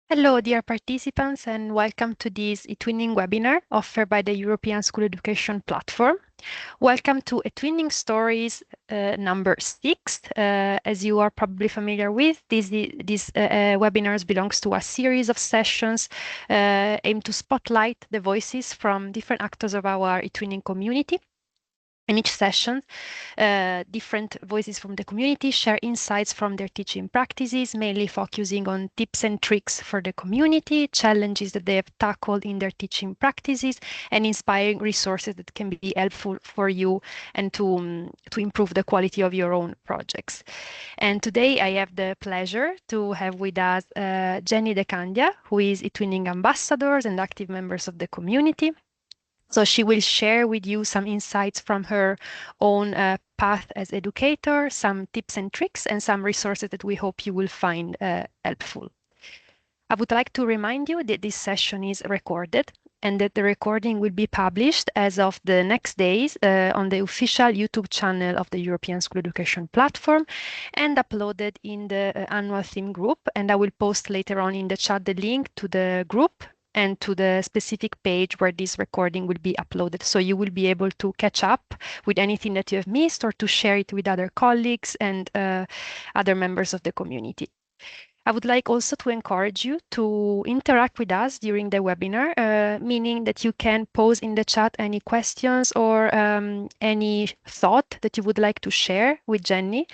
Hello, dear participants, and welcome to this eTwinning webinar offered by the European School Education Platform. Welcome to eTwinning Stories number 6. As you are probably familiar with, this webinars belongs to a series of sessions aimed to spotlight the voices from different actors of our eTwinning community. In each session, different voices from the community share insights from their teaching practices, mainly focusing on tips and tricks for the community, challenges that they have tackled in their teaching practices, and inspiring resources that can be helpful for you and to improve the quality of your own projects. And today I have the pleasure to have with us Jenny De Candia, who is eTwinning ambassadors and active members of the community. So she will share with you some insights from her own path as educator, some tips and tricks, and some resources that we hope you will find helpful. I would like to remind you that this session is recorded and that the recording will be published as of the next days on the official YouTube channel of the European School Education Platform and uploaded in the annual theme group. And I will post later on in the chat the link to the group and to the specific page where this recording will be uploaded. So you will be able to catch up with anything that you have missed or to share it with other colleagues and other members of the community. I would like also to encourage you to interact with us during the webinar, meaning that you can pose in the chat any questions or any thought that you would like to share with Jenny.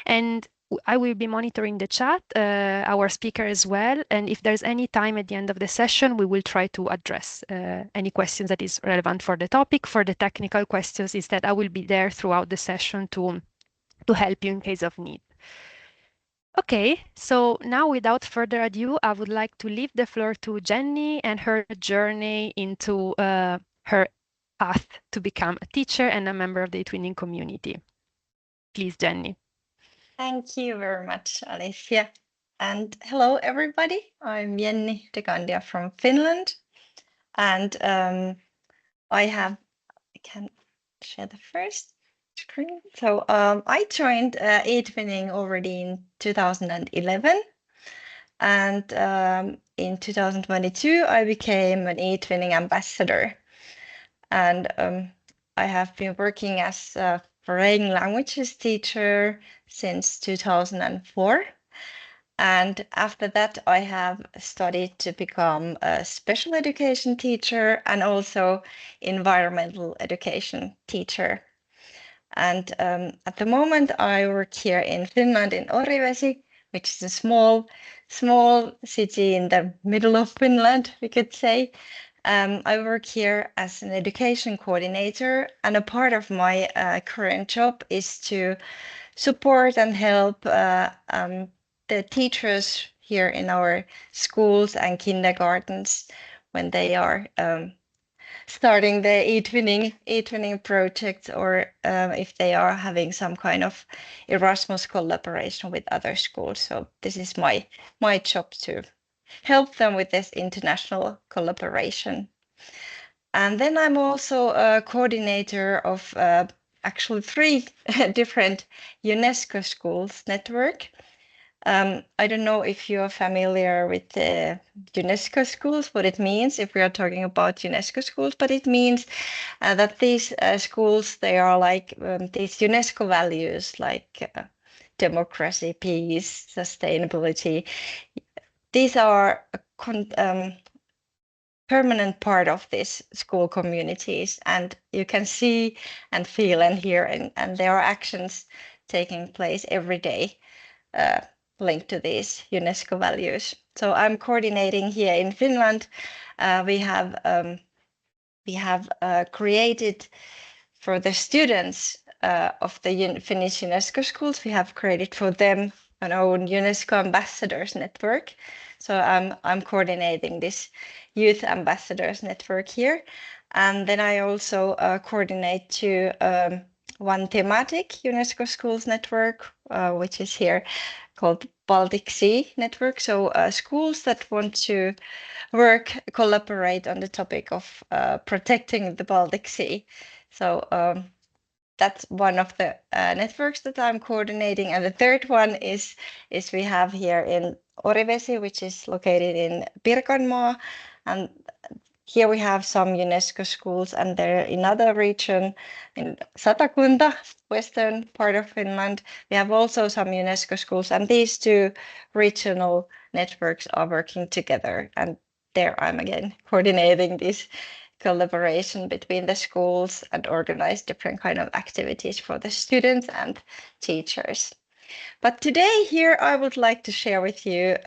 And I will be monitoring the chat, our speaker as well. And if there's any time at the end of the session, we will try to address any questions that is relevant for the topic. For the technical questions, instead, I will be there throughout the session to help you in case of need. Okay, so now without further ado, I would like to leave the floor to Jenny and her journey into her path to become a teacher and a member of the eTwinning community. Please, Jenny. Thank you very much, Alicia. And hello, everybody. I'm Jenny De Candia from Finland. And I can share the first screen. So I joined eTwinning already in 2011. And in 2022, I became an eTwinning ambassador. And I have been working as a foreign languages teacher since 2004. And after that, I have studied to become a special education teacher and also environmental education teacher. And at the moment, I work here in Finland in Orivesi, which is a small city in the middle of Finland, we could say. I work here as an education coordinator, and a part of my current job is to support and help the teachers here in our schools and kindergartens when they are starting the eTwinning project, or if they are having some kind of Erasmus collaboration with other schools. So this is my job to help them with this international collaboration. And then I'm also a coordinator of actually 3 different UNESCO schools network. I don't know if you're familiar with the UNESCO schools, what it means if we are talking about UNESCO schools, but it means that these schools, they are like these UNESCO values like democracy, peace, sustainability. These are permanent part of these school communities, and you can see and feel and hear, and there are actions taking place every day linked to these UNESCO values. So I'm coordinating here in Finland. We have created for the students of the Finnish UNESCO schools, we have created for them an own UNESCO ambassadors network. So I'm coordinating this youth ambassadors network here. And then I also coordinate to one thematic UNESCO schools network, which is here called Baltic Sea Network. So schools that want to collaborate on the topic of protecting the Baltic Sea. So that's one of the networks that I'm coordinating. And the third one is we have here Orivesi, which is located in Pirkanmaa, and here we have some UNESCO schools, and they're in another region in Satakunta, western part of Finland. We have also some UNESCO schools, and these two regional networks are working together. And there I'm again coordinating this collaboration between the schools and organize different kind of activities for the students and teachers. But today here I would like to share with you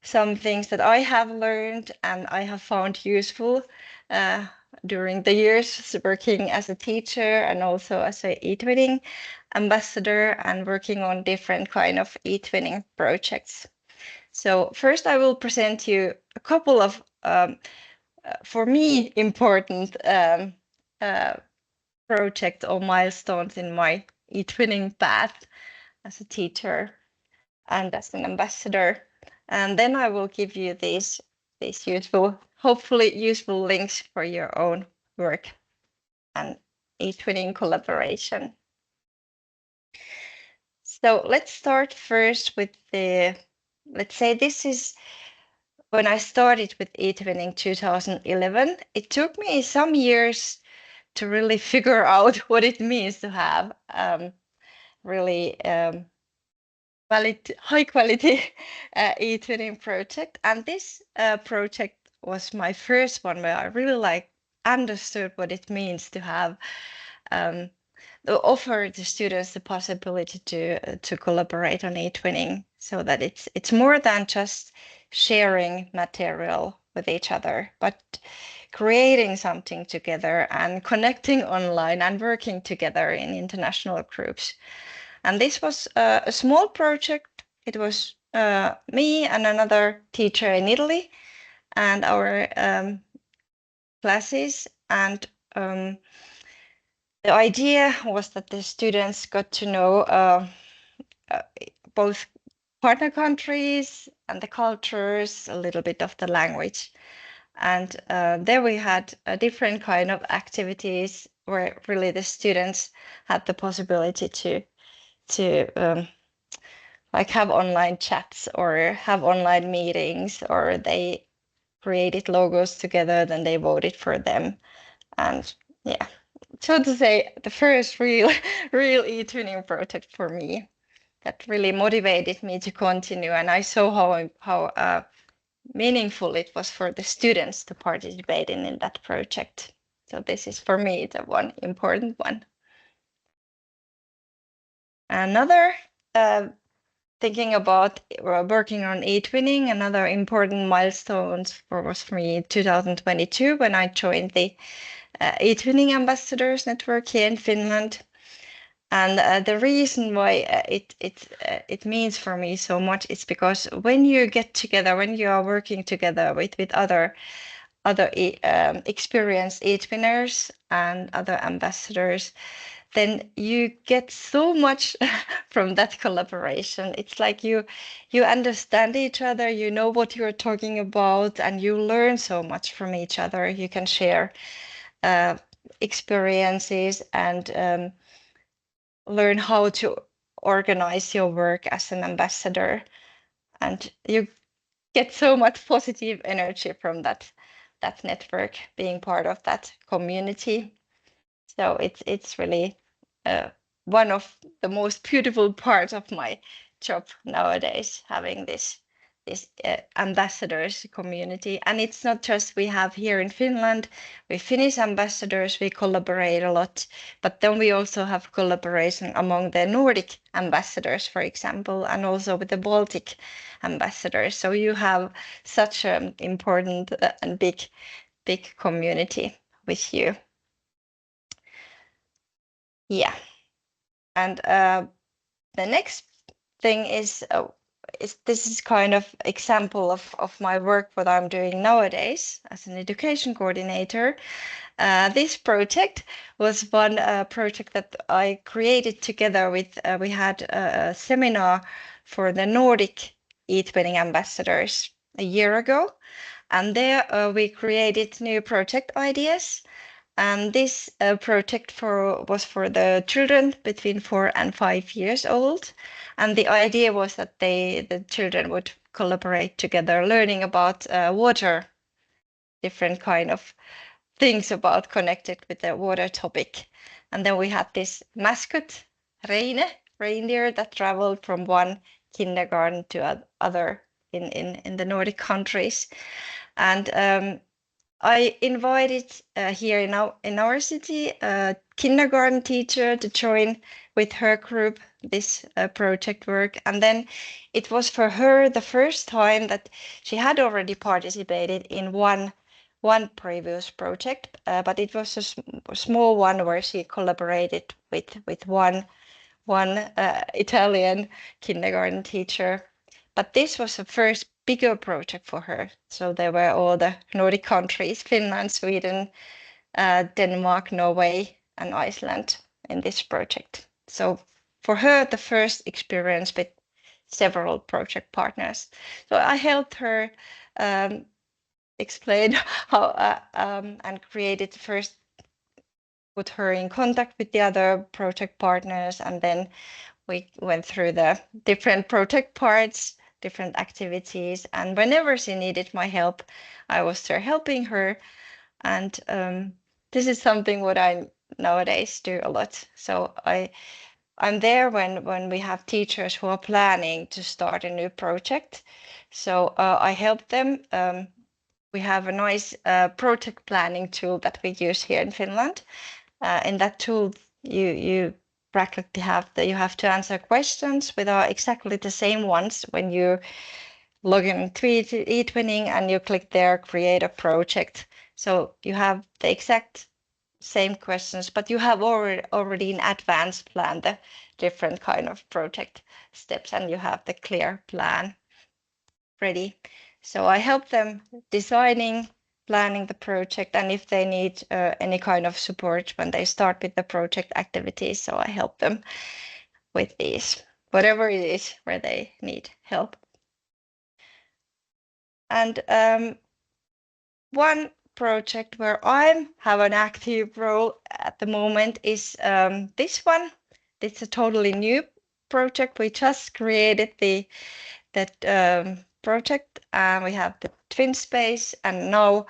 some things that I have learned and I have found useful during the years working as a teacher and also as a eTwinning ambassador and working on different kind of eTwinning projects. So first I will present you a couple of for me important projects or milestones in my eTwinning path as a teacher and as an ambassador. And then I will give you these useful, hopefully useful links for your own work and eTwinning collaboration. So let's start first with let's say this is when I started with eTwinning 2011. It took me some years to really figure out what it means to have really high quality eTwinning project. And this project was my first one where I really understood what it means to have to offer the students the possibility to collaborate on eTwinning, so that it's more than just sharing material with each other, but creating something together and connecting online and working together in international groups. And this was a small project. It was me and another teacher in Italy and our classes. And the idea was that the students got to know both partner countries and the cultures, a little bit of the language. And there we had a different kind of activities where really the students had the possibility to like have online chats or have online meetings, or they created logos together, then they voted for them. And yeah, so to say, the first real eTwinning project for me that really motivated me to continue. And I saw how meaningful it was for the students to participate in that project. So this is for me the one important one. Another thinking about working on eTwinning, another important milestone was for me 2022 when I joined the eTwinning Ambassadors Network here in Finland. And the reason why it means for me so much is because when you get together, when you are working together with other experienced eTwinners and other ambassadors, then you get so much from that collaboration. It's like you understand each other, you know what you're talking about, and you learn so much from each other. You can share experiences and learn how to organize your work as an ambassador. And you get so much positive energy from that network, being part of that community. So it's really one of the most beautiful parts of my job nowadays, having this ambassadors community. And it's not just we have here in Finland, we Finnish ambassadors, we collaborate a lot, but then we also have collaboration among the Nordic ambassadors, for example, and also with the Baltic ambassadors. So you have such an important and big community with you. Yeah. And the next thing is this is kind of example of my work, what I'm doing nowadays as an education coordinator. This project was one project that I created together with, we had a seminar for the Nordic eTwinning ambassadors a year ago. And there we created new project ideas. And this project was for the children between 4 and 5 years old. And the idea was that the children would collaborate together, learning about water, different kind of things about connected with the water topic. And then we had this mascot, Reine, reindeer, that traveled from one kindergarten to other in the Nordic countries. And I invited here in our city a kindergarten teacher to join with her group this project work. And then it was for her the first time that she had already participated in one previous project, but it was a small one where she collaborated with one Italian kindergarten teacher. But this was the first bigger project for her. So there were all the Nordic countries, Finland, Sweden, Denmark, Norway, and Iceland in this project. So for her, the first experience with several project partners. So I helped her explain how and created first, put her in contact with the other project partners, and then we went through the different project parts, different activities, and whenever she needed my help, I was there helping her. And this is something what I nowadays do a lot. So I'm there when we have teachers who are planning to start a new project. So I help them. We have a nice project planning tool that we use here in Finland. In that tool, you practically you have to answer questions with exactly the same ones when you log into eTwinning and you click there, create a project. So you have the exact same questions, but you have already in advance planned the different kind of project steps, and you have the clear plan ready. So I help them designing, planning the project, and if they need any kind of support when they start with the project activities, so I help them with these, whatever it is where they need help. And one project where I have an active role at the moment is this one. It's a totally new project. We just created that project, and we have the twin space, and now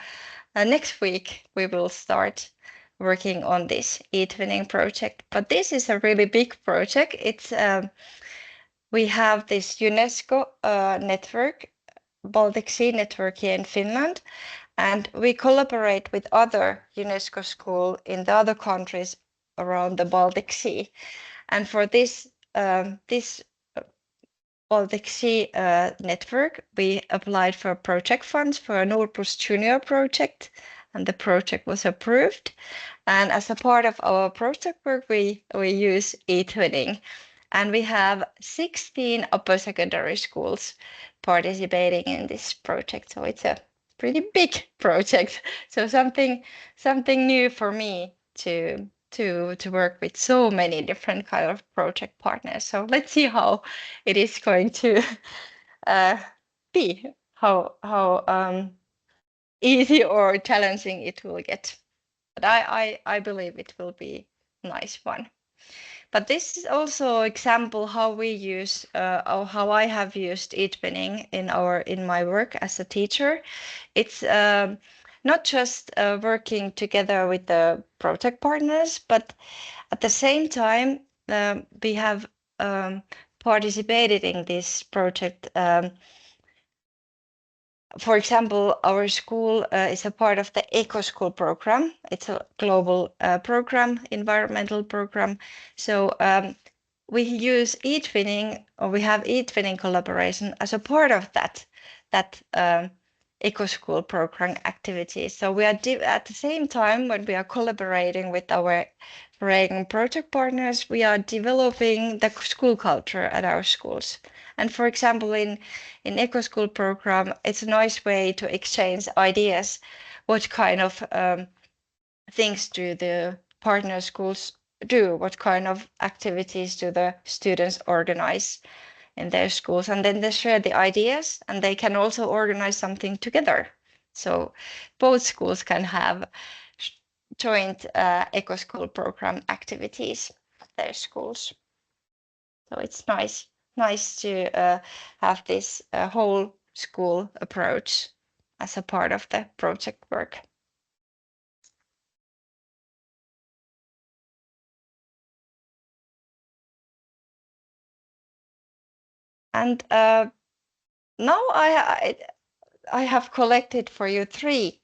next week we will start working on this eTwinning project. But this is a really big project. It's we have this UNESCO network, Baltic Sea network here in Finland, and we collaborate with other UNESCO schools in the other countries around the Baltic Sea. And for this Baltic Sea network, we applied for project funds for a Nordplus Junior project, and the project was approved. And as a part of our project work, we use eTwinning. And we have 16 upper secondary schools participating in this project. So it's a pretty big project. So something new for me to work with so many different kind of project partners. So let's see how it is going to be, how easy or challenging it will get. But I believe it will be a nice one. But this is also example how we use or how I have used eTwinning in my work as a teacher. It's not just working together with the project partners, but at the same time we have participated in this project. For example, our school is a part of the Eco School program. It's a global program, environmental program. So we use eTwinning, or we have eTwinning collaboration as a part of that Eco School program activities. So we are at the same time when we are collaborating with our Reagan project partners, we are developing the school culture at our schools. And for example, in Eco School program, it's a nice way to exchange ideas. What kind of things do the partner schools do? What kind of activities do the students organize in their schools? And then they share the ideas, and they can also organize something together. So both schools can have joint eco-school program activities at their schools. So it's nice to have this whole school approach as a part of the project work. And now I have collected for you 3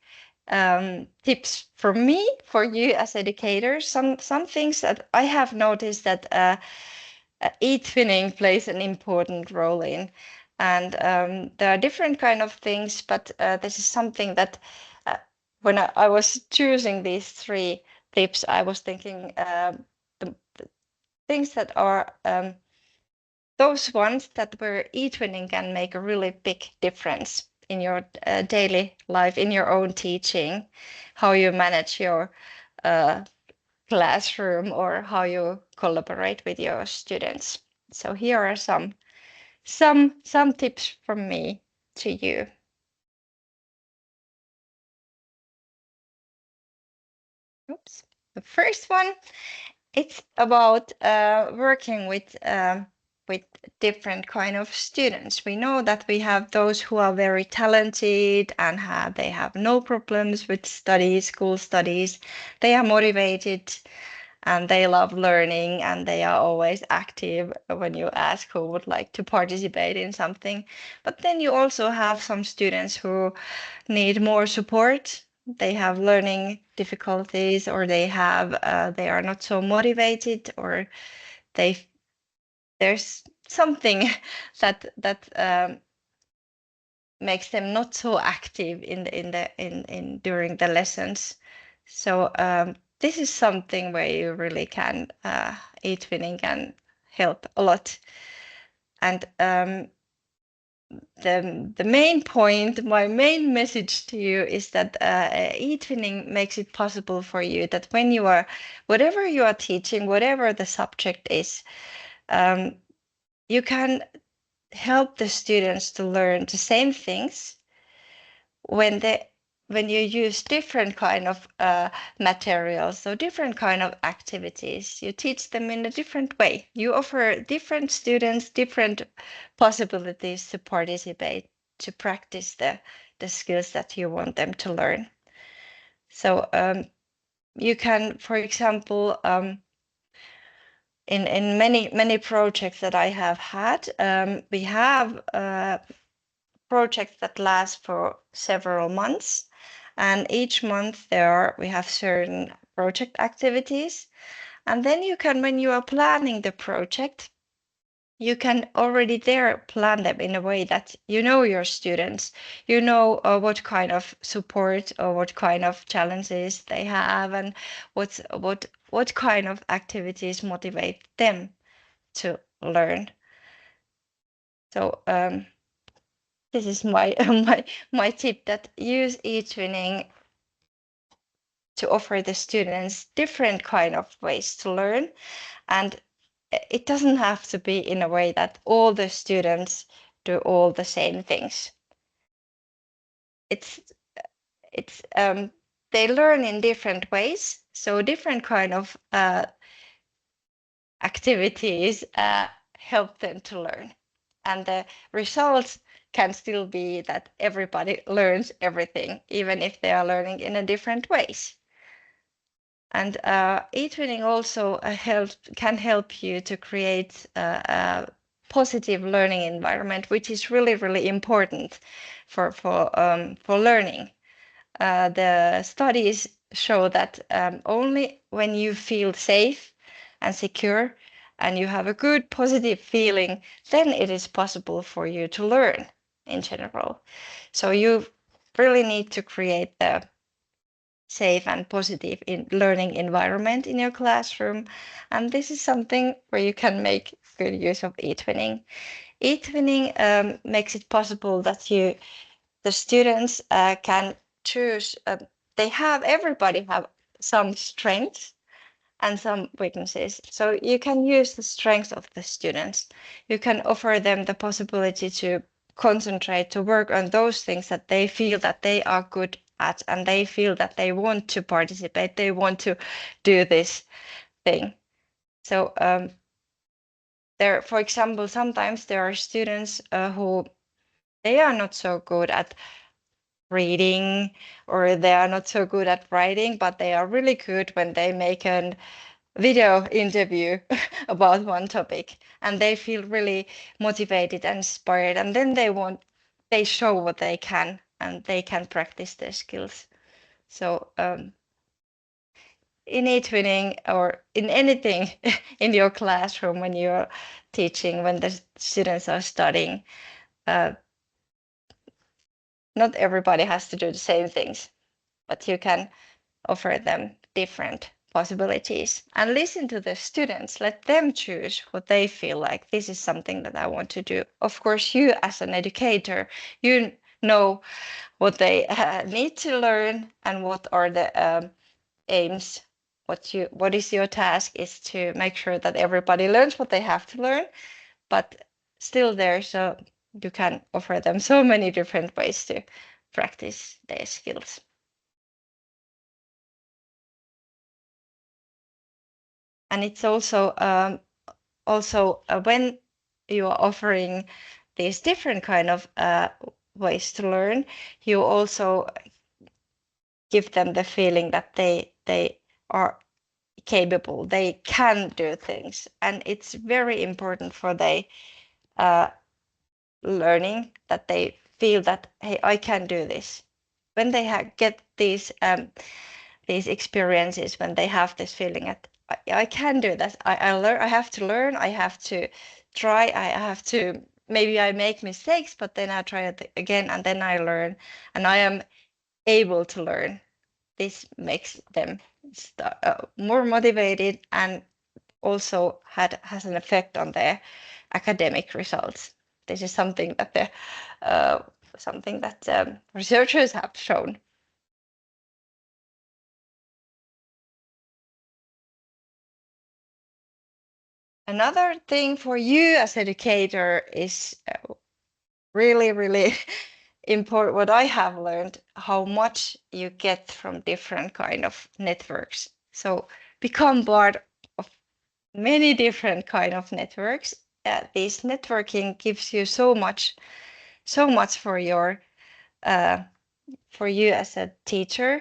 tips from me for you as educators. Some things that I have noticed that eTwinning plays an important role in, and there are different kind of things, but this is something that when I was choosing these 3 tips, I was thinking the things that are those ones that where eTwinning can make a really big difference in your daily life, in your own teaching, how you manage your classroom or how you collaborate with your students. So here are some tips from me to you. Oops. The first one, it's about working with different kind of students. We know that we have those who are very talented and they have no problems with studies, school studies. They are motivated and they love learning and they are always active when you ask who would like to participate in something. But then you also have some students who need more support. They have learning difficulties, or they are not so motivated, or there's something that makes them not so active in during the lessons. So this is something where you really can eTwinning can help a lot. And the main point, my main message to you is that eTwinning makes it possible for you that when you are, whatever you are teaching, whatever the subject is, you can help the students to learn the same things when you use different kind of materials, so different kind of activities. You teach them in a different way. You offer different students different possibilities to participate, to practice the skills that you want them to learn. So you can, for example, in many projects that I have had, we have projects that last for several months, and each month we have certain project activities, and then you can, when you are planning the project, you can already there plan them in a way that you know your students, you know what kind of support or what kind of challenges they have, and what kind of activities motivate them to learn. So this is my my tip, that use eTwinning to offer the students different kind of ways to learn, and it doesn't have to be in a way that all the students do all the same things. It's they learn in different ways, so different kind of activities help them to learn, and the results can still be that everybody learns everything, even if they are learning in a different ways. And eTwinning also can help you to create a positive learning environment, which is really important for learning. The studies show that only when you feel safe and secure and you have a good positive feeling, then it is possible for you to learn in general. So you really need to create the safe and positive learning environment in your classroom. And this is something where you can make good use of eTwinning. eTwinning makes it possible that the students can choose, everybody have some strengths and some weaknesses. So you can use the strengths of the students. You can offer them the possibility to concentrate, to work on those things that they feel that they are good at, and they feel that they want to participate, they want to do this thing. So there, for example, sometimes there are students who they are not so good at reading, or they are not so good at writing, but they are really good when they make a video interview about one topic, and they feel really motivated and inspired, and then they show what they can, and they can practice their skills. So in eTwinning or in anything in your classroom, when you're teaching, when the students are studying, not everybody has to do the same things, but you can offer them different possibilities and listen to the students. Let them choose what they feel like. This is something that I want to do. Of course, you as an educator, you know what they need to learn and what are the aims. What is your task is to make sure that everybody learns what they have to learn, but still you can offer them so many different ways to practice their skills. And it's also when you are offering these different kind of ways to learn, you also give them the feeling that they are capable, they can do things, and it's very important for their learning that they feel that, hey, I can do this. When they get these experiences, when they have this feeling that I can do that, I have to learn, I have to try, I have to, maybe I make mistakes, but then I try it again, and then I learn, and I am able to learn. This makes them more motivated, and also has an effect on their academic results. This is something that researchers have shown. Another thing for you as educator is really, really important. What I have learned, how much you get from different kind of networks. So become part of many different kind of networks. This networking gives you so much for you as a teacher.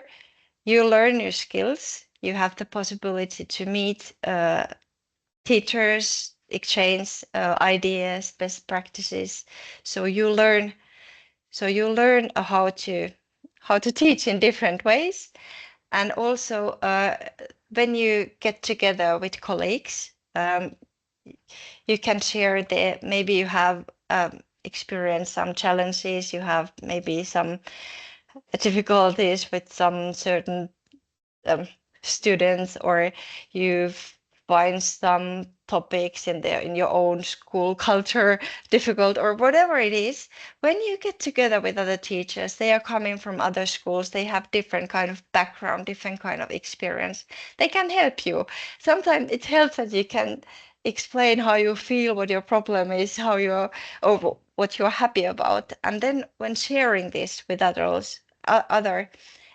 You learn new skills. You have the possibility to meet teachers, exchange ideas, best practices. So you learn how to teach in different ways. And also when you get together with colleagues, you can share maybe you have experienced some challenges, you have maybe some difficulties with some certain students, or you find some topics in your own school culture difficult, or whatever it is. When you get together with other teachers, they are coming from other schools, they have different kind of background, different kind of experience, they can help you. Sometimes it helps that you can explain how you feel, what your problem is, or what you're happy about. And then when sharing this with other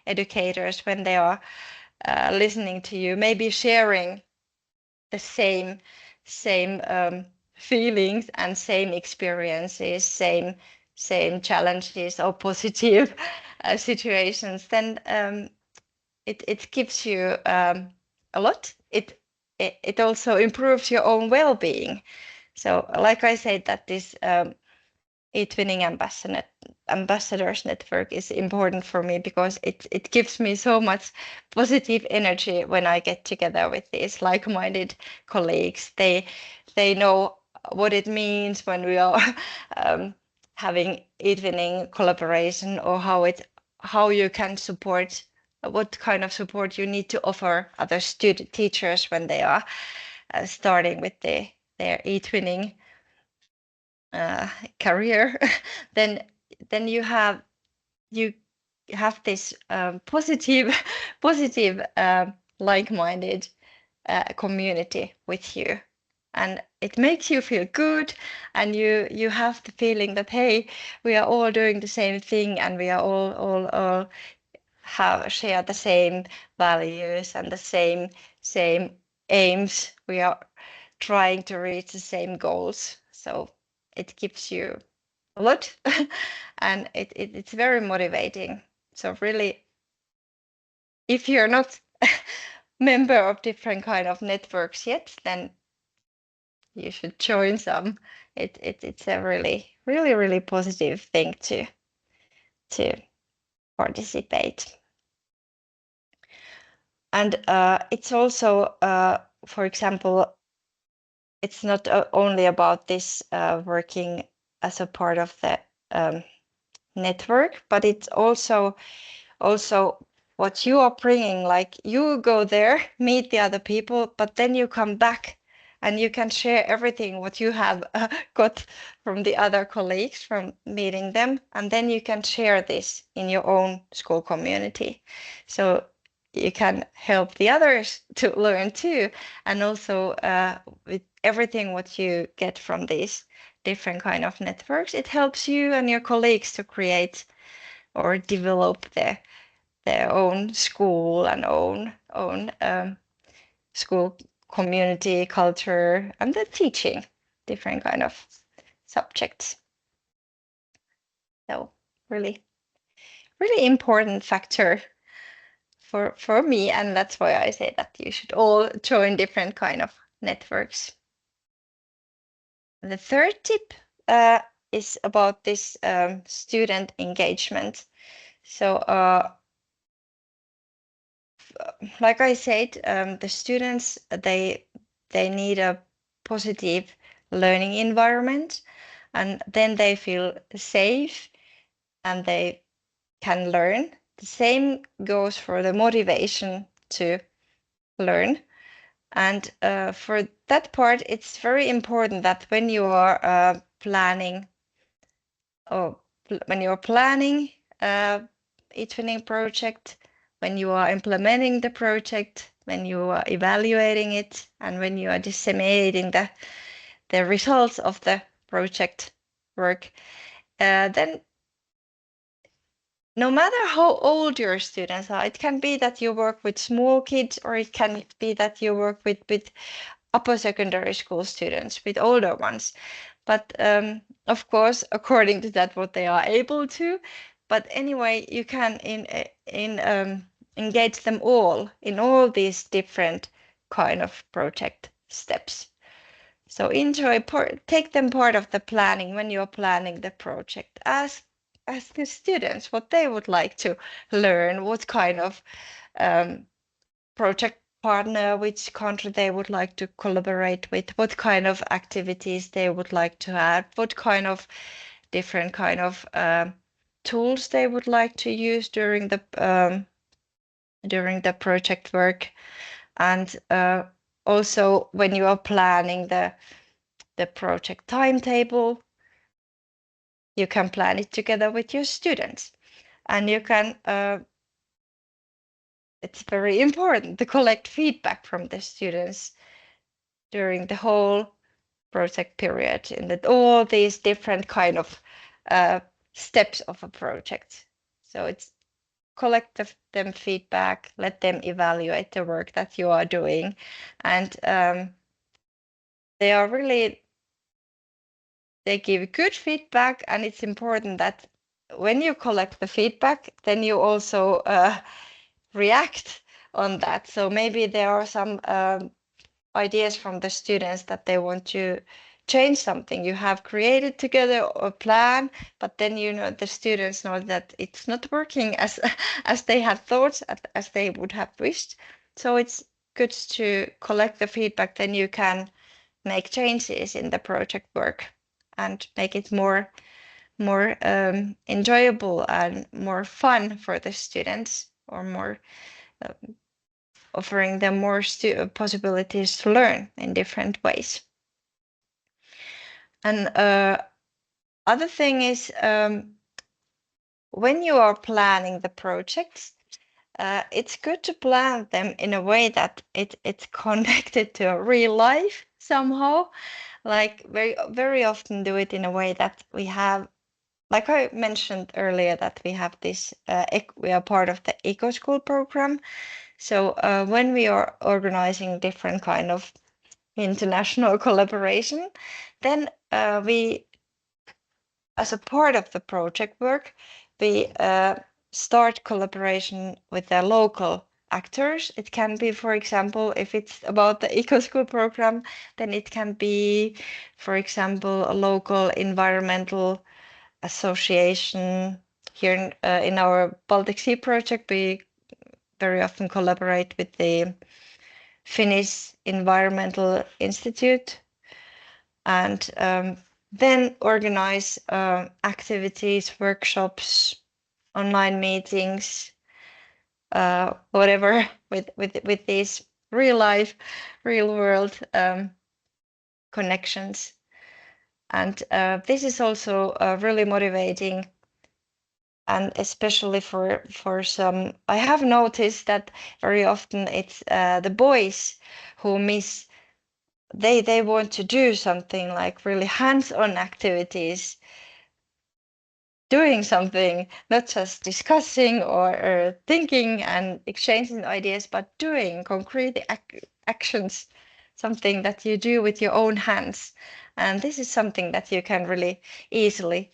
educators, when they are listening to you, maybe sharing the same feelings and same experiences, same challenges or positive situations, then it gives you a lot. It also improves your own well-being. So like I said, that this eTwinning ambassadors network is important for me, because it gives me so much positive energy when I get together with these like-minded colleagues. They know what it means when we are having eTwinning collaboration, or how you can support, what kind of support you need to offer other teachers when they are starting with their eTwinning career. then you have this positive like-minded community with you, and it makes you feel good, and you have the feeling that, hey, we are all doing the same thing, and we are all share the same values and the same aims. We are trying to reach the same goals. So it gives you a lot and it's very motivating. So really, if you're not member of different kind of networks yet, then you should join some. It's a really positive thing to participate. And it's also, for example, it's not only about this working as a part of the network, but it's also what you are bringing. Like you go there, meet the other people, but then you come back and you can share everything what you have got from the other colleagues from meeting them, and then you can share this in your own school community. So you can help the others to learn too, and also with everything what you get from these different kind of networks, it helps you and your colleagues to create or develop their own school and own school community culture and the teaching different kind of subjects. So really important factor for me, and that's why I say that you should all join different kind of networks. The third tip is about this student engagement. So like I said, the students, they need a positive learning environment, and then they feel safe and they can learn. The same goes for the motivation to learn. And for that part, it's very important that when you are planning or when you're planning eTwinning project, when you are implementing the project, when you are evaluating it, and when you are disseminating the results of the project work, then no matter how old your students are, it can be that you work with small kids, or it can be that you work with upper secondary school students, with older ones. But of course, according to that, what they are able to. But anyway, you can engage them all in all these different kind of project steps. So take them part of the planning when you're planning the project. Ask the students what they would like to learn, what kind of project partner, which country they would like to collaborate with, what kind of activities they would like to add, what kind of different kind of tools they would like to use during the project work. And also when you are planning the project timetable, you can plan it together with your students, and you can it's very important to collect feedback from the students during the whole project period in all these different kind of steps of a project. So it's collect them feedback, let them evaluate the work that you are doing, and they give good feedback, and it's important that when you collect the feedback, then you also react on that. So maybe there are some ideas from the students that they want to change something. You have created together a plan, but then the students know that it's not working as as they had thought, as they would have wished. So it's good to collect the feedback, then you can make changes in the project work and make it more enjoyable and more fun for the students, or more offering them more possibilities to learn in different ways. And other thing is, when you are planning the projects, it's good to plan them in a way that it's connected to real life somehow. Like very often do it in a way that we have like I mentioned earlier, that we have this, we are part of the Eco School program. So when we are organizing different kind of international collaboration, then we, as a part of the project work, we start collaboration with the local actors. It can be, for example, if it's about the Eco School program, then it can be, for example, a local environmental association. Here in our Baltic Sea project, we very often collaborate with the Finnish Environmental Institute, and then organize activities, workshops, online meetings, whatever, with these real life, real world connections. And this is also really motivating, and especially for some, I have noticed that very often it's the boys who miss, they want to do something like really hands-on activities, doing something, not just discussing or thinking and exchanging ideas, but doing concrete actions, something that you do with your own hands. And this is something that you can really easily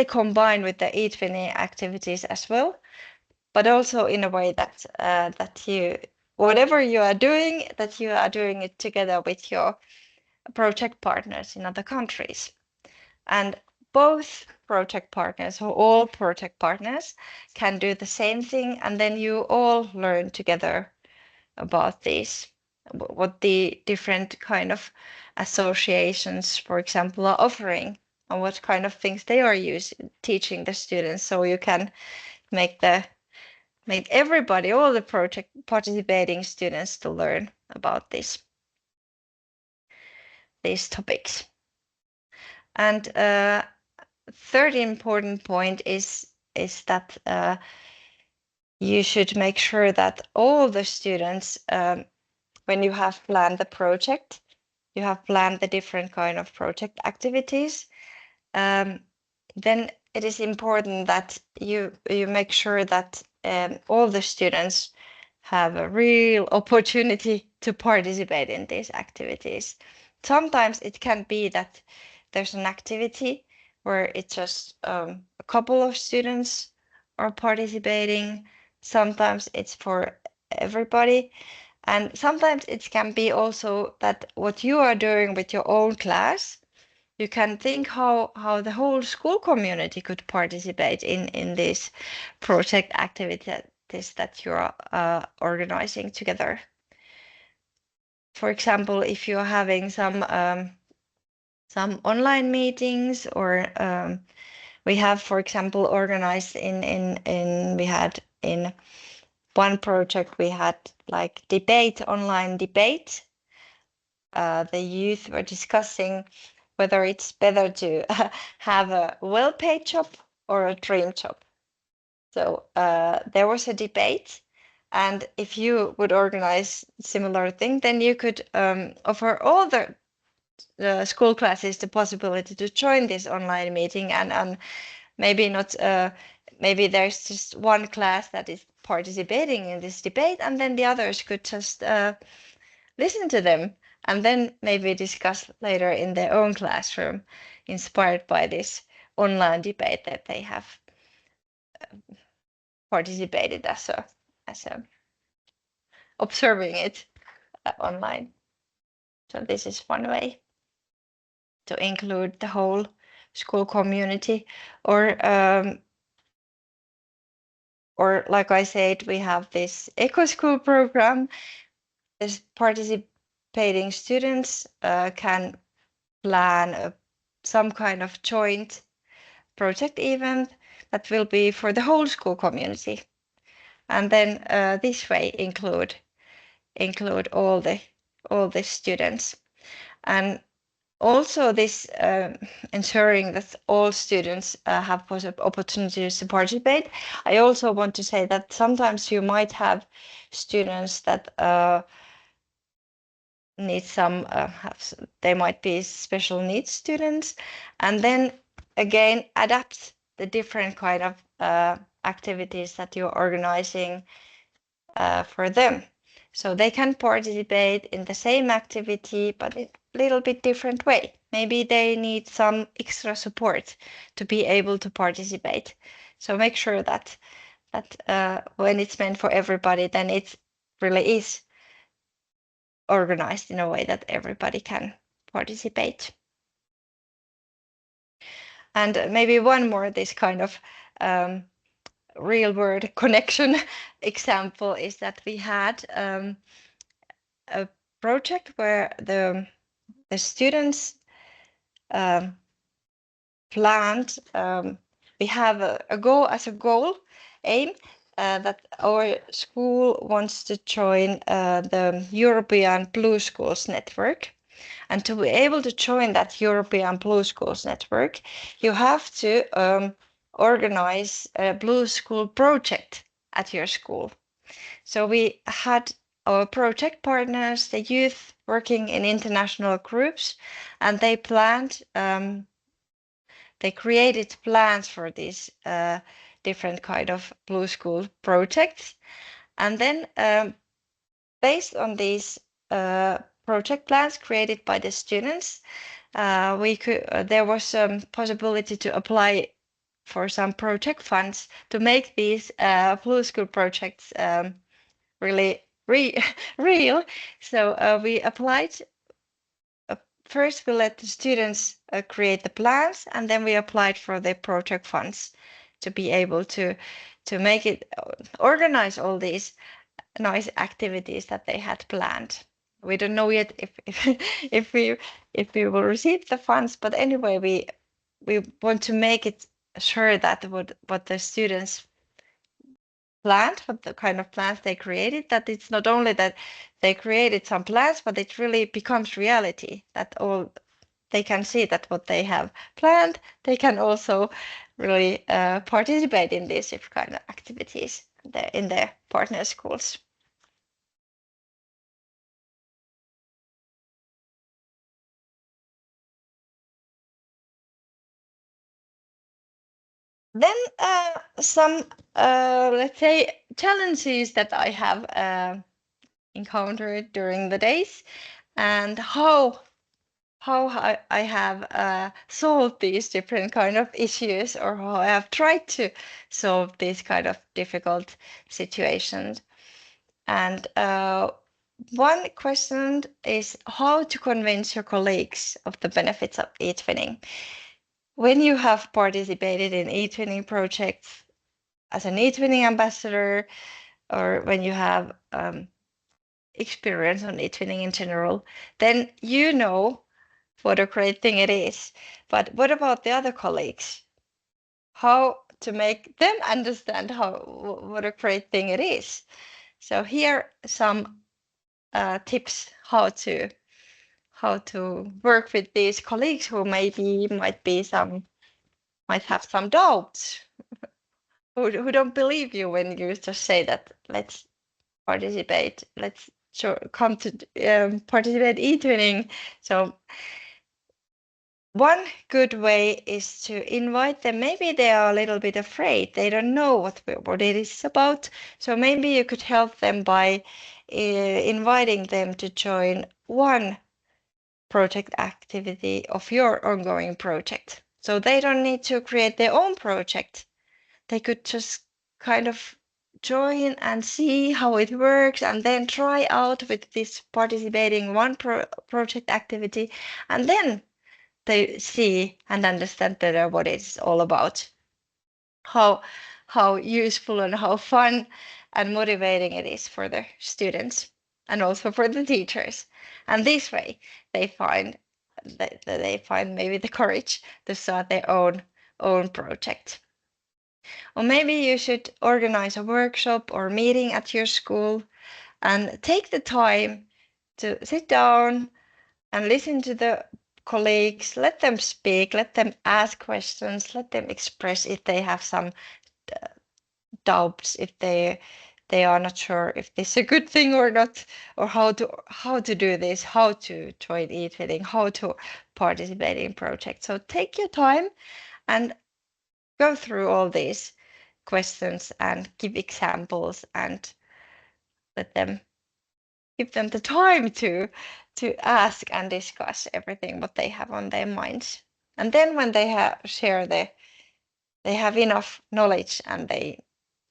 combine with the eTwinning activities as well, but also in a way that that you, whatever you are doing, that you are doing it together with your project partners in other countries. And both project partners, or all project partners, can do the same thing, and then you all learn together about these, what the different kind of associations, for example, are offering, and what kind of things they are teaching the students, so you can make everybody, all the project participating students, to learn about these topics. And third important point is that you should make sure that all the students, when you have planned the project, you have planned the different kind of project activities, then it is important that you make sure that all the students have a real opportunity to participate in these activities. Sometimes it can be that there's an activity where it's just a couple of students are participating. Sometimes it's for everybody. And sometimes it can be also that what you are doing with your own class, you can think how the whole school community could participate in this project activities that you're organizing together. For example, if you're having some online meetings, or we have, for example, organized we had in one project, we had like online debate. The youth were discussing whether it's better to have a well-paid job or a dream job. So there was a debate, and if you would organize similar thing, then you could offer all the school classes the possibility to join this online meeting, and maybe not, maybe there's just one class that is participating in this debate, and then the others could just listen to them, and then maybe discuss later in their own classroom, inspired by this online debate that they have participated as a observing it online. So this is one way to include the whole school community, or like I said, we have this Eco School program. This participating students can plan some kind of joint project event that will be for the whole school community, and then this way include all the students, and also this ensuring that all students have opportunities to participate. I also want to say that sometimes you might have students that need some they might be special needs students, and then again adapt the different kind of activities that you're organizing for them. So they can participate in the same activity, but in a little bit different way. Maybe they need some extra support to be able to participate. So make sure that when it's meant for everybody, then it really is organized in a way that everybody can participate. And maybe one more this kind of real world connection example is that we had a project where the students planned, we have a goal as a goal aim that our school wants to join the European Blue Schools Network. And to be able to join that European Blue Schools Network, you have to organize a Blue School project at your school. So we had our project partners, the youth working in international groups, and they planned, they created plans for these different kind of Blue School projects. And then based on these project plans created by the students, there was possibility to apply for some project funds to make these Blue School projects really real. So we applied. First, we let the students create the plans, and then we applied for the project funds to be able to make it organize all these nice activities that they had planned. We don't know yet if we will receive the funds, but anyway, we want to make it sure that what the students planned, what the kind of plans they created, that it's not only that they created some plans, but it really becomes reality, that all they can see that what they have planned, they can also really participate in these kind of activities in their partner schools. Then some, let's say, challenges that I have encountered during the days, and how I have solved these different kind of issues, or how I have tried to solve these kind of difficult situations. And one question is how to convince your colleagues of the benefits of eTwinning. When you have participated in eTwinning projects as an eTwinning ambassador, or when you have experience on eTwinning in general, then you know what a great thing it is. But what about the other colleagues? How to make them understand what a great thing it is? So here are some tips how to work with these colleagues who might have some doubts, who don't believe you when you just say that let's participate, let's come to participate eTwinning. So one good way is to invite them. Maybe they are a little bit afraid. They don't know what it is about. So maybe you could help them by inviting them to join one project activity of your ongoing project. So they don't need to create their own project. They could just kind of join and see how it works, and then try out with this participating one project activity, and then they see and understand better what it's all about, how useful and how fun and motivating it is for the students and also for the teachers. And this way they find maybe the courage to start their own project. Or maybe you should organize a workshop or meeting at your school and take the time to sit down and listen to the colleagues, let them speak, let them ask questions, let them express if they have some doubts, if they are not sure if this is a good thing or not, or how to do this, how to join eTwinning, how to participate in projects. So take your time and go through all these questions and give examples and let them give them the time to ask and discuss everything what they have on their minds. And then when they share they have enough knowledge and they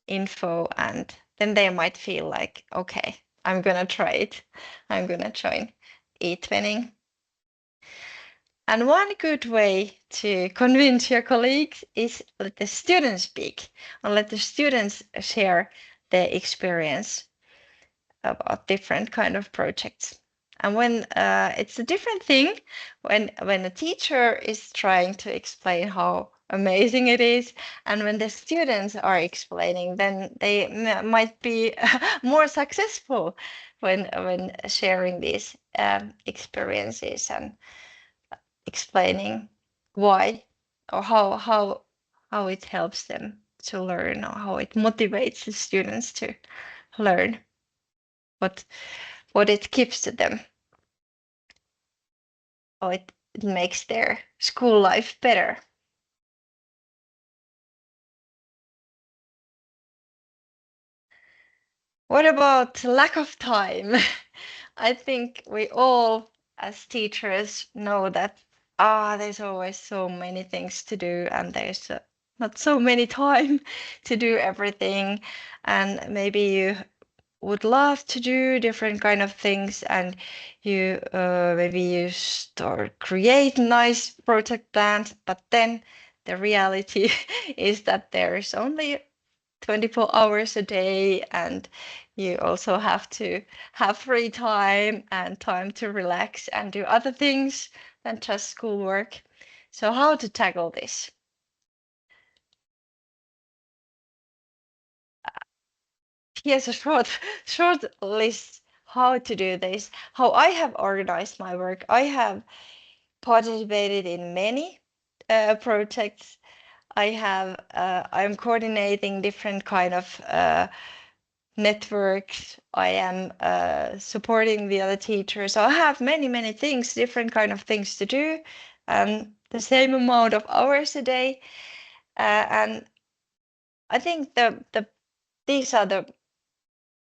info, and then they might feel like, okay, I'm gonna try it. I'm gonna join eTwinning. And one good way to convince your colleagues is let the students speak and let the students share their experience about different kind of projects. And when it's a different thing when a teacher is trying to explain how amazing it is, and when the students are explaining, then they might be more successful when sharing these experiences and explaining why or how it helps them to learn, or how it motivates the students to learn what it gives to them, how it makes their school life better. What about lack of time? I think we all, as teachers, know that there's always so many things to do, and there's not so many time to do everything. And maybe you would love to do different kind of things, and you maybe you start create nice project plans, but then the reality is that there's only 24 hours a day, and you also have to have free time and time to relax and do other things than just schoolwork. So how to tackle this? Here's a short list how to do this, how I have organized my work. I have participated in many projects. I'm coordinating different kind of networks. I am supporting the other teachers. So I have many things, different kind of things to do, the same amount of hours a day. And I think these are the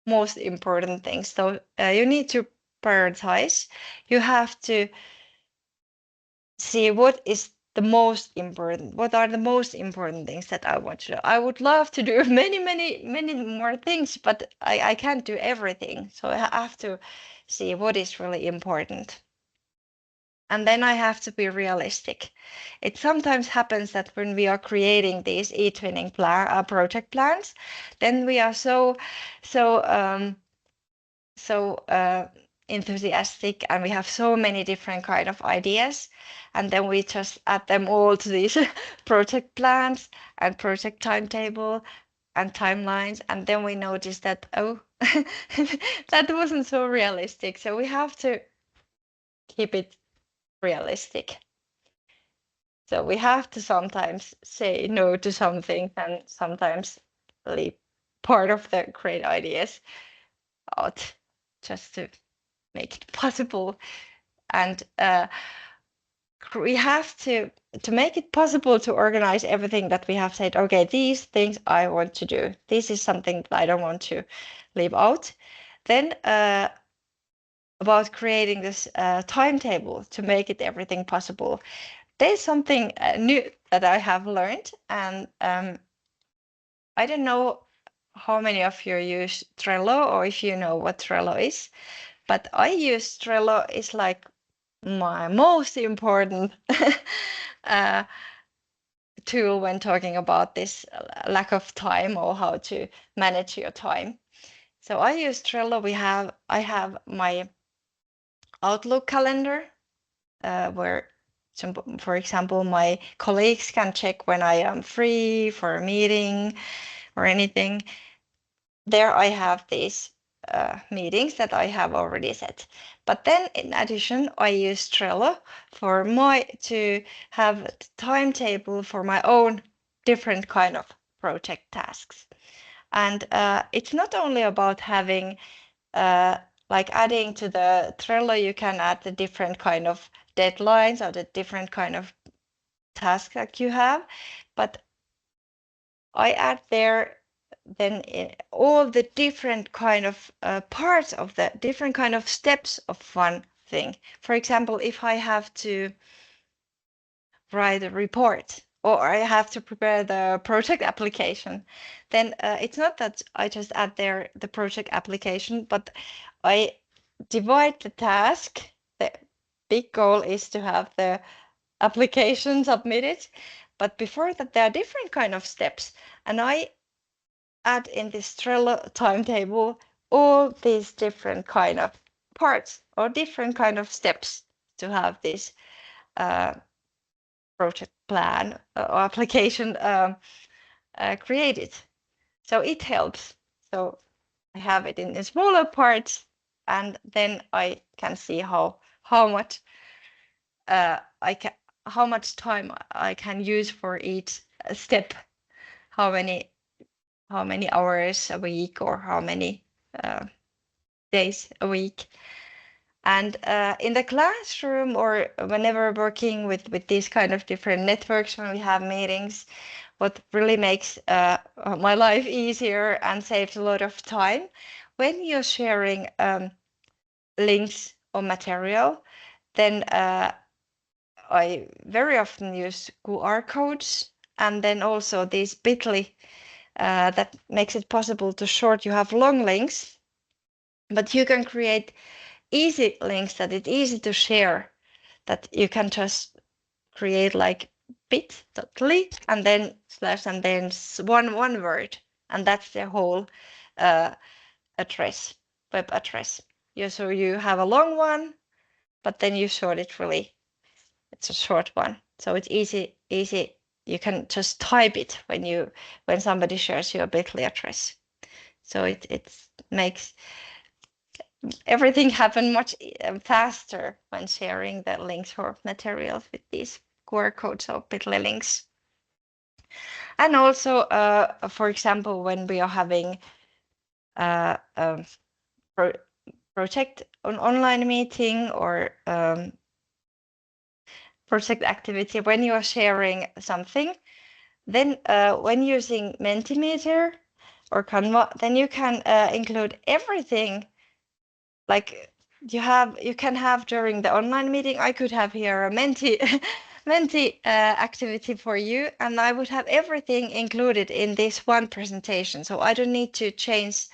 most important things. So you need to prioritize. You have to see what is the most important. What are the most important things that I want to do? I would love to do many more things, but I can't do everything. So I have to see what is really important. And then I have to be realistic. It sometimes happens that when we are creating these eTwinning project plans, then we are so enthusiastic, and we have so many different kind of ideas, and then we just add them all to these project plans and project timetable and timelines, and then we notice that, oh, that wasn't so realistic. So we have to keep it realistic. So we have to sometimes say no to something, and sometimes leave part of the great ideas out just to make it possible. And we have to make it possible to organize everything that we have said, okay, these things I want to do. This is something that I don't want to leave out. Then about creating this timetable to make it everything possible. There's something new that I have learned, and I don't know how many of you use Trello, or if you know what Trello is, but I use Trello. Is like my most important tool when talking about this lack of time, or how to manage your time. So I use Trello. I have my Outlook calendar where, for example, my colleagues can check when I am free for a meeting or anything. There I have these meetings that I have already set. But then in addition, I use Trello to have a timetable for my own different kind of project tasks. And it's not only about having like adding to the Trello, you can add the different kind of deadlines or the different kind of tasks that you have. But I add there then all the different kind of parts of the different kind of steps of one thing. For example, if I have to write a report or I have to prepare the project application, then it's not that I just add there the project application, but I divide the task. The big goal is to have the application submitted, but before that there are different kind of steps, and I add in this Trello timetable all these different kind of parts or different kind of steps to have this project plan or application created. So it helps. So I have it in smaller parts, and then I can see how much how much time I can use for each step, how many hours a week or how many days a week. And in the classroom or whenever working with these kind of different networks, when we have meetings, what really makes my life easier and saves a lot of time, when you're sharing links or material, then I very often use QR codes and then also these bit.ly that makes it possible to short. You have long links, but you can create easy links that it's easy to share, that you can just create like bit.ly and then slash and then one word, and that's the whole address, web address. So you have a long one, but then you short it really. It's a short one, so it's easy. You can just type it when somebody shares your bit.ly address. So it makes everything happen much faster when sharing the links or materials with these QR codes or bit.ly links. And also, for example, when we are having a project an online meeting or project activity, when you are sharing something, then when using Mentimeter or Canva, then you can include everything. Like you can have during the online meeting, I could have here a Menti activity for you, and I would have everything included in this one presentation. So I don't need to change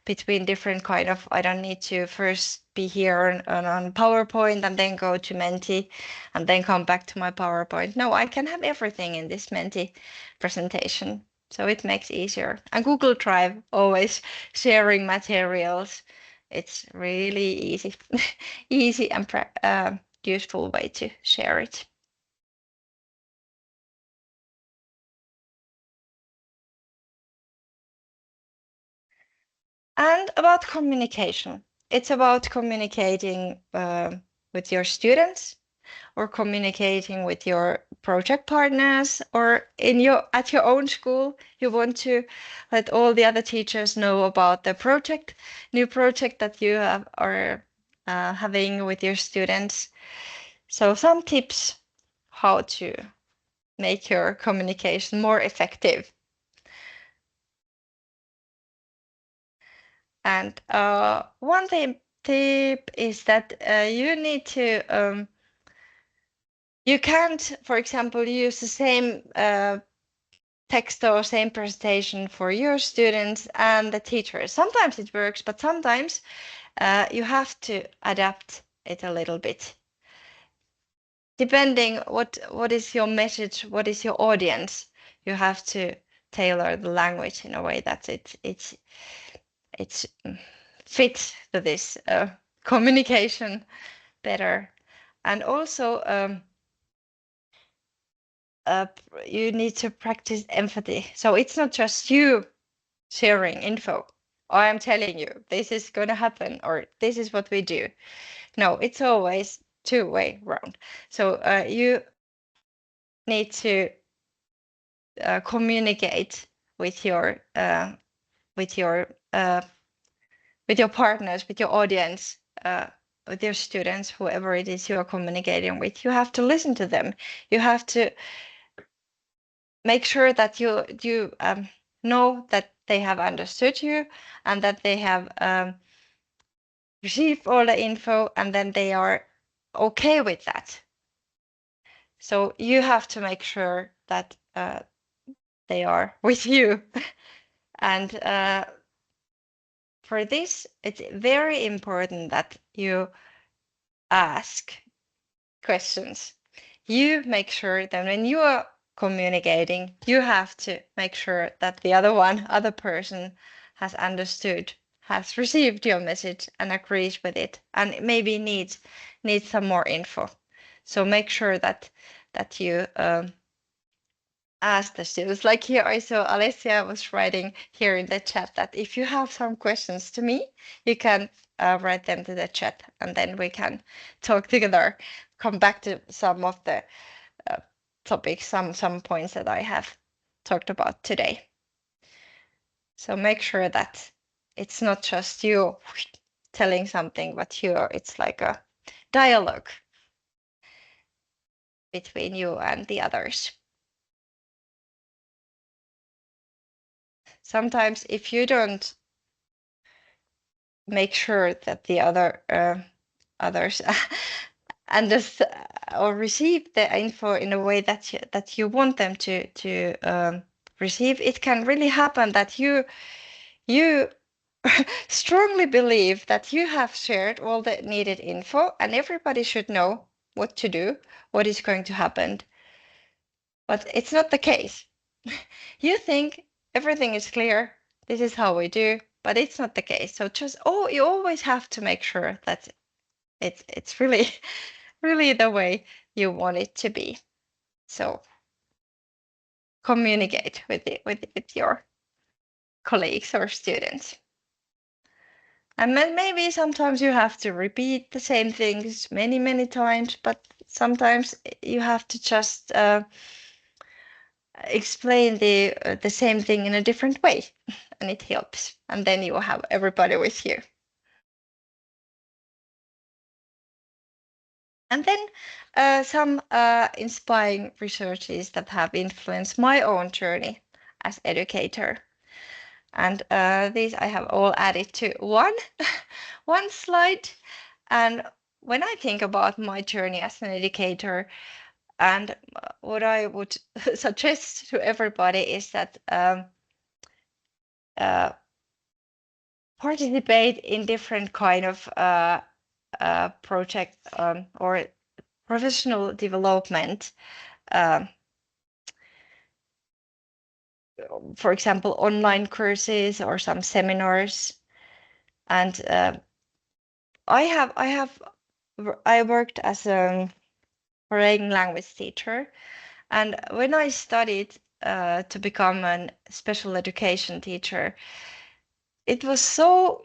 between different kind of, I don't need to first be here on PowerPoint and then go to Menti and then come back to my PowerPoint. No, I can have everything in this Menti presentation. So it makes easier. And Google Drive, always sharing materials. It's really easy, easy and useful way to share it. And about communication. It's about communicating with your students or communicating with your project partners or at your own school. You want to let all the other teachers know about the new project that you are having with your students. So some tips how to make your communication more effective. And one tip is that you need to, you can't, for example, use the same text or same presentation for your students and the teachers. Sometimes it works, but sometimes you have to adapt it a little bit. Depending what is your message, what is your audience, you have to tailor the language in a way that it's fit to this communication better. And also you need to practice empathy. So it's not just you sharing info. I am telling you, this is going to happen, or this is what we do. No, it's always two-way round. So you need to communicate with your partners, with your audience, with your students, whoever it is you are communicating with. You have to listen to them. You have to make sure that you know that they have understood you and that they have received all the info, and then they are okay with that. So you have to make sure that they are with you. And for this, it's very important that you ask questions. You make sure that when you are communicating, you have to make sure that the other person has understood, has received your message and agrees with it, and maybe needs some more info. So make sure that you ask the students. Like here, I saw Alessia was writing here in the chat that if you have some questions to me, you can write them to the chat, and then we can talk together, come back to some of the topics, some points that I have talked about today. So make sure that it's not just you telling something, but it's like a dialogue between you and the others. Sometimes if you don't make sure that the others or receive the info in a way that you want them to receive, it can really happen that you strongly believe that you have shared all the needed info and everybody should know what to do, what is going to happen. But it's not the case. You think everything is clear, this is how we do, but it's not the case. So you always have to make sure that it's really really the way you want it to be. So communicate with your colleagues or students. And maybe sometimes you have to repeat the same things many times, but sometimes you have to just explain the same thing in a different way, and it helps. And then you have everybody with you. And then some inspiring researches that have influenced my own journey as educator. And these I have all added to one slide. And when I think about my journey as an educator, and what I would suggest to everybody is that participate in different kind of project or professional development. For example, online courses or some seminars. And I worked as a foreign language teacher, and when I studied to become a special education teacher, it was so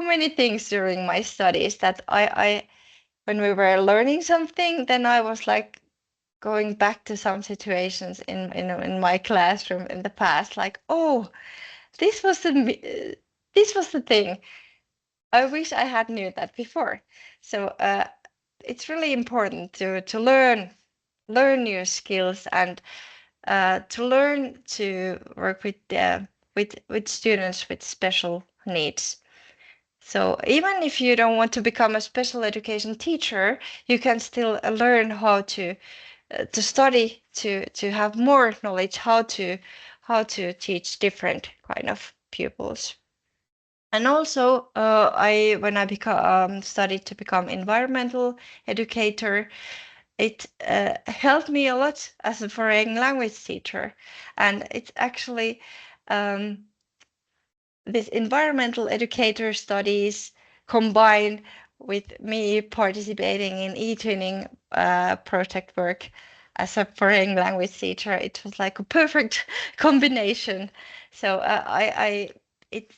many things during my studies that I when we were learning something, then I was like going back to some situations in my classroom in the past, like, oh, this was the thing. I wish I had knew that before. So it's really important to learn new skills and to learn to work with students with special needs. So even if you don't want to become a special education teacher, you can still learn how to study to have more knowledge how to teach different kind of pupils. And also, when I studied to become environmental educator, it helped me a lot as a foreign language teacher. And it's actually this environmental educator studies combined with me participating in eTwinning project work as a foreign language teacher. It was like a perfect combination. So it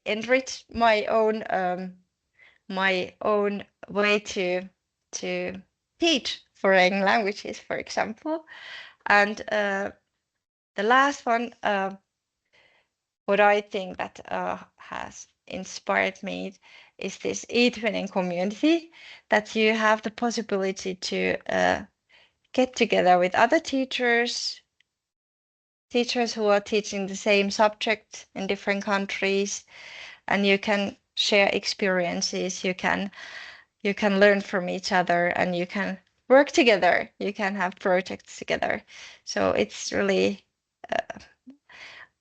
enriched my own way to teach foreign languages, for example. And the last one, what I think that has inspired me is this eTwinning community, that you have the possibility to get together with other teachers teachers who are teaching the same subject in different countries, and you can share experiences, you can learn from each other, and you can work together, you can have projects together. So it's really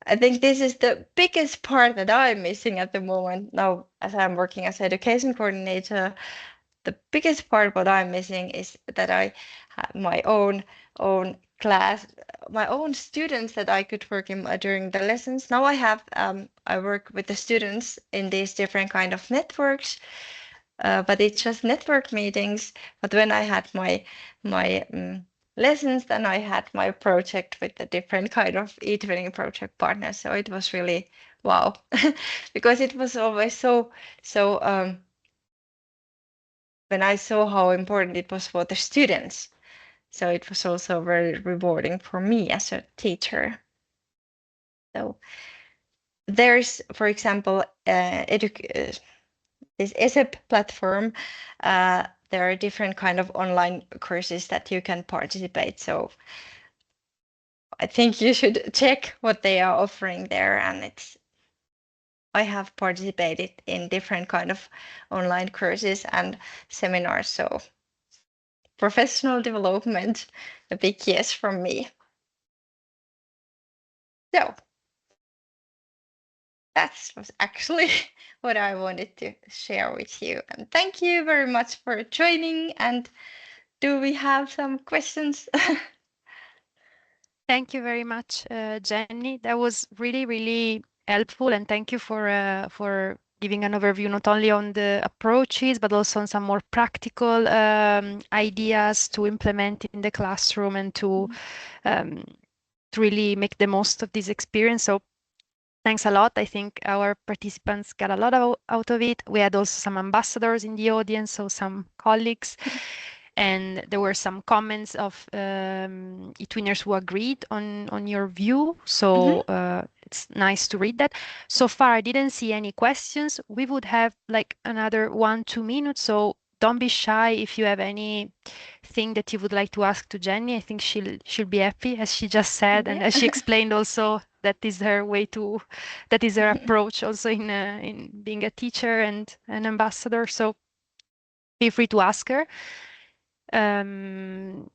I think this is the biggest part that I'm missing at the moment now as I'm working as education coordinator. The biggest part what I'm missing is that I have my own class, my own students that I could work in during the lessons. Now I have I work with the students in these different kind of networks, but it's just network meetings. But when I had my lessons, then I had my project with the different kind of eTwinning project partners. So it was really wow, because it was always so when I saw how important it was for the students. So it was also very rewarding for me as a teacher. So there's, for example, this ESEP platform. There are different kind of online courses that you can participate. So I think you should check what they are offering there. And I have participated in different kind of online courses and seminars. So professional development, a big yes from me. So that was actually what I wanted to share with you. And thank you very much for joining. And do we have some questions? Thank you very much, Jenny. That was really, really helpful, and thank you for giving an overview not only on the approaches but also on some more practical ideas to implement in the classroom and to really make the most of this experience. So thanks a lot. I think our participants got a lot out of it. We had also some ambassadors in the audience, so some colleagues. And there were some comments of eTwinners who agreed on your view. So it's nice to read that. So far, I didn't see any questions. We would have like another 1-2 minutes. So don't be shy if you have anything that you would like to ask to Jenny. I think she'll be happy, as she just said, and Yeah. as she explained also. That is her way to, that is her approach also in being a teacher and an ambassador. So feel free to ask her. Um,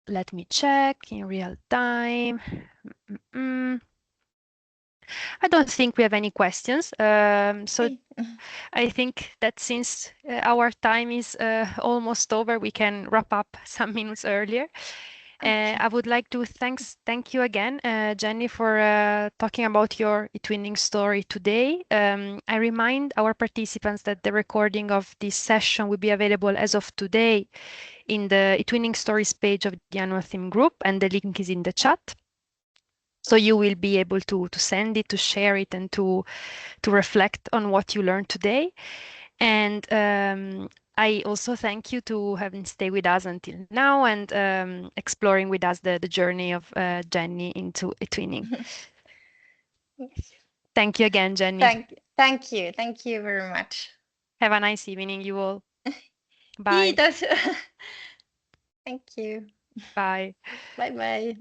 Let me check in real time. Mm, I don't think we have any questions. So Okay. I think that since our time is almost over, we can wrap up some minutes earlier. Okay. I would like to thank you again, Jenny, for talking about your eTwinning story today. I remind our participants that the recording of this session will be available as of today in the eTwinning Stories page of the annual theme group, and the link is in the chat. So you will be able to send it, to share it, and to reflect on what you learned today. And I also thank you to having stayed with us until now and exploring with us the journey of Jenny into eTwinning. Yes. Thank you again, Jenny. Thank you very much. Have a nice evening, you all. Bye. Kiitos. Thank you. Bye. Bye bye.